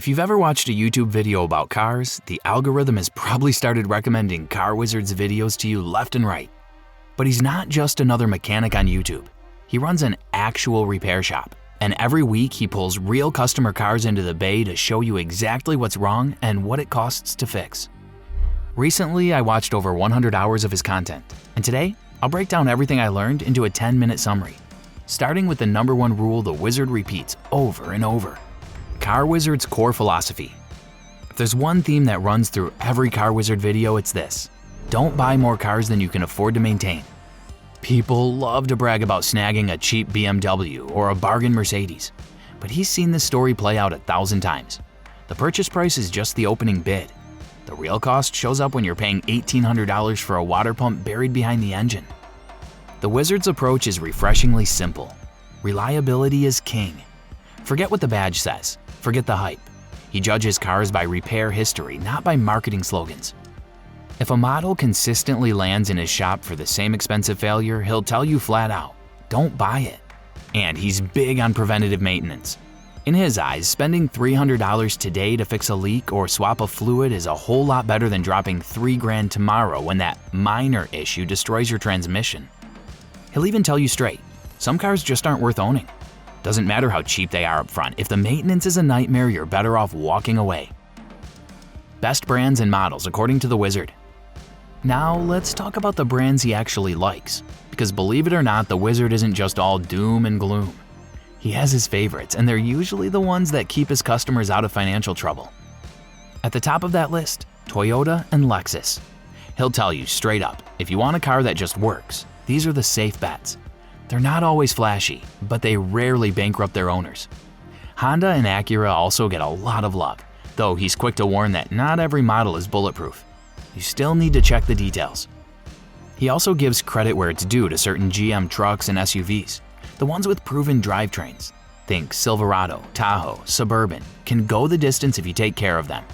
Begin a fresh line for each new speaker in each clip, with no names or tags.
If you've ever watched a YouTube video about cars, the algorithm has probably started recommending Car Wizard's videos to you left and right. But he's not just another mechanic on YouTube. He runs an actual repair shop, and every week he pulls real customer cars into the bay to show you exactly what's wrong and what it costs to fix. Recently, I watched over 100 hours of his content, and today, I'll break down everything I learned into a 10-minute summary, starting with the #1 rule the Wizard repeats over and over. Car Wizard's core philosophy. If there's one theme that runs through every Car Wizard video, it's this: don't buy more cars than you can afford to maintain. People love to brag about snagging a cheap BMW or a bargain Mercedes, but he's seen this story play out 1,000 times. The purchase price is just the opening bid. The real cost shows up when you're paying $1,800 for a water pump buried behind the engine. The Wizard's approach is refreshingly simple. Reliability is king. Forget what the badge says. Forget the hype. He judges cars by repair history, not by marketing slogans. If a model consistently lands in his shop for the same expensive failure, he'll tell you flat out, don't buy it. And he's big on preventative maintenance. In his eyes, spending $300 today to fix a leak or swap a fluid is a whole lot better than dropping $3,000 tomorrow when that minor issue destroys your transmission. He'll even tell you straight, some cars just aren't worth owning. Doesn't matter how cheap they are up front, if the maintenance is a nightmare, you're better off walking away. Best brands and models according to the Wizard. Now let's talk about the brands he actually likes, because believe it or not, the Wizard isn't just all doom and gloom. He has his favorites, and they're usually the ones that keep his customers out of financial trouble. At the top of that list, Toyota and Lexus. He'll tell you straight up, if you want a car that just works, these are the safe bets. They're not always flashy, but they rarely bankrupt their owners. Honda and Acura also get a lot of love, though he's quick to warn that not every model is bulletproof. You still need to check the details. He also gives credit where it's due to certain GM trucks and SUVs, the ones with proven drivetrains. Think Silverado, Tahoe, Suburban, can go the distance if you take care of them.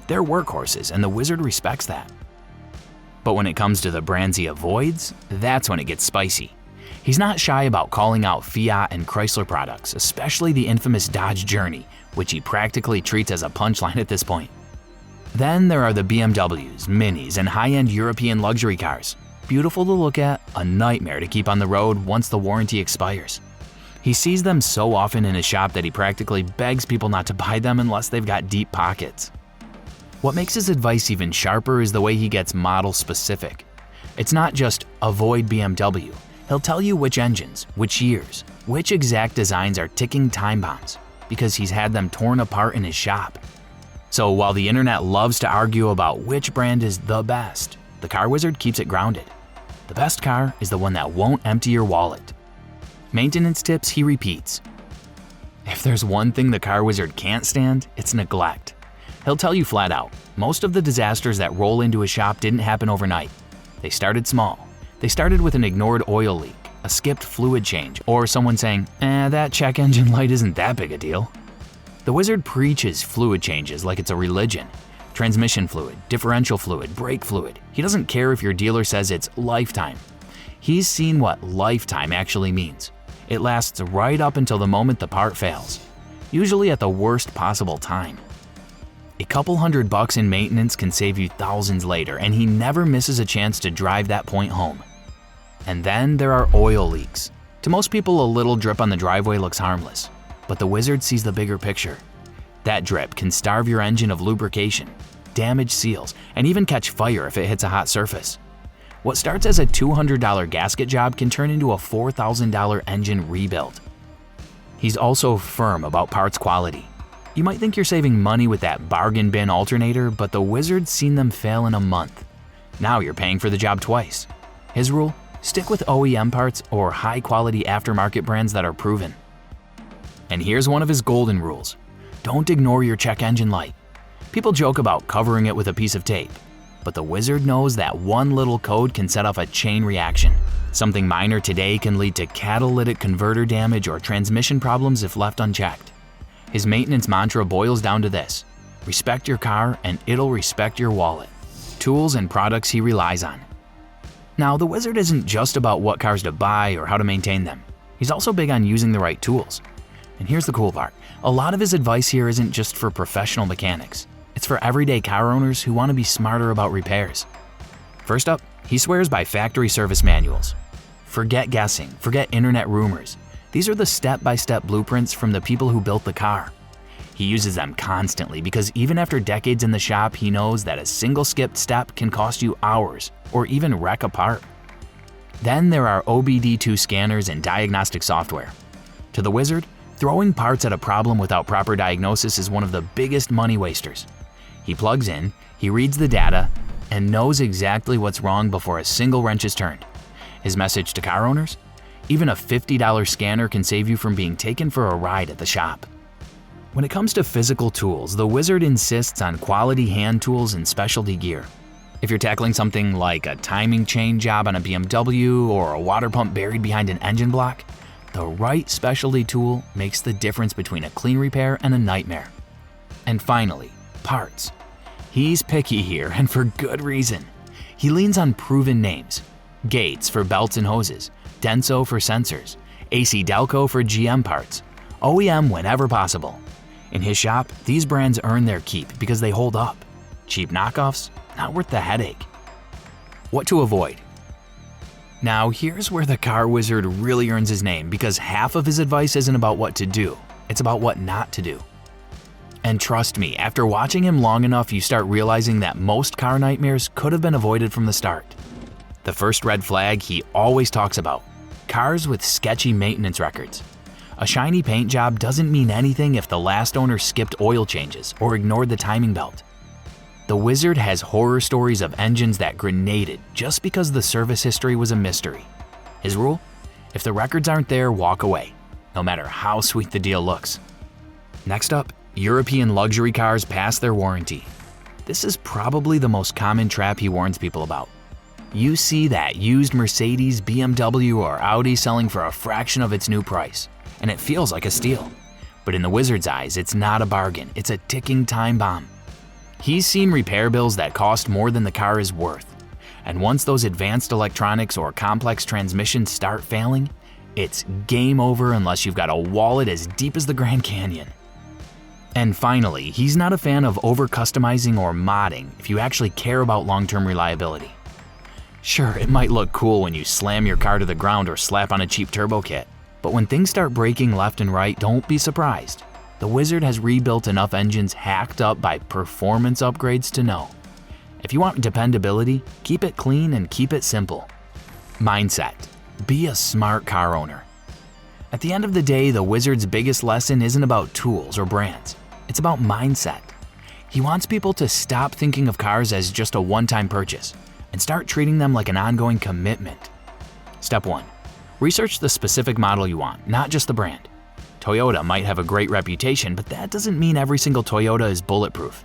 They're workhorses, and the Wizard respects that. But when it comes to the brands he avoids, that's when it gets spicy. He's not shy about calling out Fiat and Chrysler products, especially the infamous Dodge Journey, which he practically treats as a punchline at this point. Then there are the BMWs, Minis, and high-end European luxury cars. Beautiful to look at, a nightmare to keep on the road once the warranty expires. He sees them so often in his shop that he practically begs people not to buy them unless they've got deep pockets. What makes his advice even sharper is the way he gets model specific. It's not just avoid BMW. He'll tell you which engines, which years, which exact designs are ticking time bombs, because he's had them torn apart in his shop. So while the internet loves to argue about which brand is the best, the Car Wizard keeps it grounded. The best car is the one that won't empty your wallet. Maintenance tips he repeats. If there's one thing the Car Wizard can't stand, it's neglect. He'll tell you flat out, most of the disasters that roll into his shop didn't happen overnight. They started small. They started with an ignored oil leak, a skipped fluid change, or someone saying, that check engine light isn't that big a deal. The Wizard preaches fluid changes like it's a religion. Transmission fluid, differential fluid, brake fluid. He doesn't care if your dealer says it's lifetime. He's seen what lifetime actually means. It lasts right up until the moment the part fails, usually at the worst possible time. A couple $100 in maintenance can save you thousands later, and he never misses a chance to drive that point home. And then there are oil leaks. To most people, a little drip on the driveway looks harmless, but the Wizard sees the bigger picture. That drip can starve your engine of lubrication, damage seals, and even catch fire if it hits a hot surface. What starts as a $200 gasket job can turn into a $4,000 engine rebuild. He's also firm about parts quality. You might think you're saving money with that bargain bin alternator, but the Wizard's seen them fail in a month. Now you're paying for the job twice. His rule? Stick with OEM parts or high-quality aftermarket brands that are proven. And here's one of his golden rules. Don't ignore your check engine light. People joke about covering it with a piece of tape, but the Wizard knows that one little code can set off a chain reaction. Something minor today can lead to catalytic converter damage or transmission problems if left unchecked. His maintenance mantra boils down to this: respect your car and it'll respect your wallet. Tools and products he relies on. Now, the Wizard isn't just about what cars to buy or how to maintain them. He's also big on using the right tools. And here's the cool part. A lot of his advice here isn't just for professional mechanics. It's for everyday car owners who want to be smarter about repairs. First up, he swears by factory service manuals. Forget guessing, forget internet rumors. These are the step-by-step blueprints from the people who built the car. He uses them constantly because even after decades in the shop, he knows that a single skipped step can cost you hours or even wreck a part. Then there are OBD2 scanners and diagnostic software. To the wizard, throwing parts at a problem without proper diagnosis is one of the biggest money wasters. He plugs in, he reads the data, and knows exactly what's wrong before a single wrench is turned. His message to car owners? Even a $50 scanner can save you from being taken for a ride at the shop. When it comes to physical tools, the wizard insists on quality hand tools and specialty gear. If you're tackling something like a timing chain job on a BMW or a water pump buried behind an engine block, the right specialty tool makes the difference between a clean repair and a nightmare. And finally, parts. He's picky here, and for good reason. He leans on proven names. Gates for belts and hoses, Denso for sensors, AC Delco for GM parts, OEM whenever possible. In his shop, these brands earn their keep because they hold up. Cheap knockoffs, not worth the headache. What to avoid? Now here's where the car wizard really earns his name, because half of his advice isn't about what to do, it's about what not to do. And trust me, after watching him long enough, you start realizing that most car nightmares could have been avoided from the start. The first red flag he always talks about: cars with sketchy maintenance records. A shiny paint job doesn't mean anything if the last owner skipped oil changes or ignored the timing belt. The wizard has horror stories of engines that grenaded just because the service history was a mystery. His rule? If the records aren't there, walk away, no matter how sweet the deal looks. Next up, European luxury cars past their warranty. This is probably the most common trap he warns people about. You see that used Mercedes, BMW, or Audi selling for a fraction of its new price, and it feels like a steal. But in the wizard's eyes, it's not a bargain, it's a ticking time bomb. He's seen repair bills that cost more than the car is worth. And once those advanced electronics or complex transmissions start failing, it's game over unless you've got a wallet as deep as the Grand Canyon. And finally, he's not a fan of over-customizing or modding if you actually care about long-term reliability. Sure, it might look cool when you slam your car to the ground or slap on a cheap turbo kit, but when things start breaking left and right, don't be surprised. The wizard has rebuilt enough engines hacked up by performance upgrades to know. If you want dependability, keep it clean and keep it simple. Mindset. Be a smart car owner. At the end of the day, the wizard's biggest lesson isn't about tools or brands. It's about mindset. He wants people to stop thinking of cars as just a one-time purchase and start treating them like an ongoing commitment. Step 1. Research the specific model you want, not just the brand. Toyota might have a great reputation, but that doesn't mean every single Toyota is bulletproof.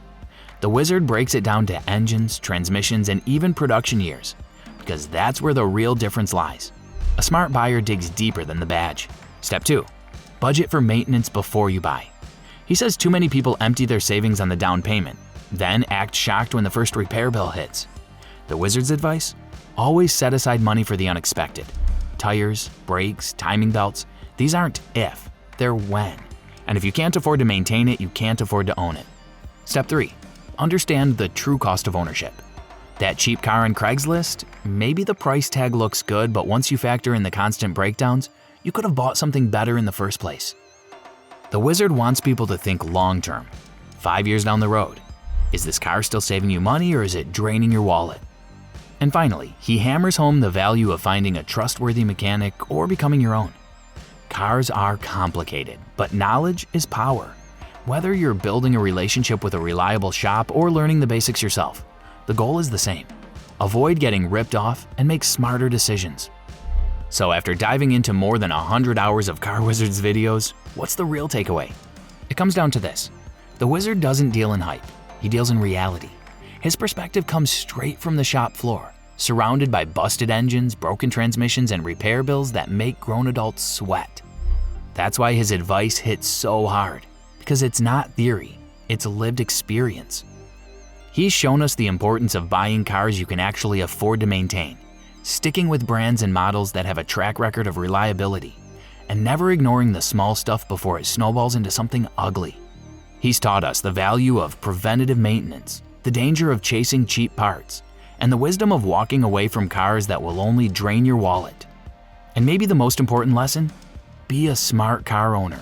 The wizard breaks it down to engines, transmissions, and even production years, because that's where the real difference lies. A smart buyer digs deeper than the badge. Step 2. Budget for maintenance before you buy. He says too many people empty their savings on the down payment, then act shocked when the first repair bill hits. The wizard's advice? Always set aside money for the unexpected. Tires, brakes, timing belts, these aren't if, they're when. And if you can't afford to maintain it, you can't afford to own it. Step 3. Understand the true cost of ownership. That cheap car on Craigslist? Maybe the price tag looks good, but once you factor in the constant breakdowns, you could have bought something better in the first place. The wizard wants people to think long-term. 5 years down the road. Is this car still saving you money, or is it draining your wallet? And finally, he hammers home the value of finding a trustworthy mechanic or becoming your own. Cars are complicated, but knowledge is power. Whether you're building a relationship with a reliable shop or learning the basics yourself, the goal is the same. Avoid getting ripped off and make smarter decisions. So after diving into more than 100 hours of Car Wizard's videos, what's the real takeaway? It comes down to this. The wizard doesn't deal in hype, he deals in reality. His perspective comes straight from the shop floor, surrounded by busted engines, broken transmissions, and repair bills that make grown adults sweat. That's why his advice hits so hard, because it's not theory, it's lived experience. He's shown us the importance of buying cars you can actually afford to maintain, sticking with brands and models that have a track record of reliability, and never ignoring the small stuff before it snowballs into something ugly. He's taught us the value of preventative maintenance, the danger of chasing cheap parts, and the wisdom of walking away from cars that will only drain your wallet. And maybe the most important lesson? Be a smart car owner.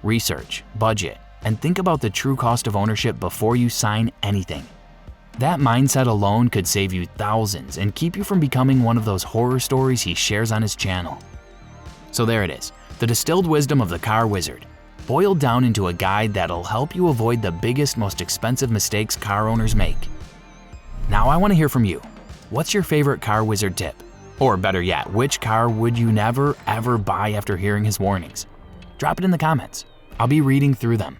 Research, budget, and think about the true cost of ownership before you sign anything. That mindset alone could save you thousands and keep you from becoming one of those horror stories he shares on his channel. So there it is, the distilled wisdom of the car wizard, boiled down into a guide that'll help you avoid the biggest, most expensive mistakes car owners make. Now I want to hear from you. What's your favorite car wizard tip? Or better yet, which car would you never ever buy after hearing his warnings? Drop it in the comments. I'll be reading through them.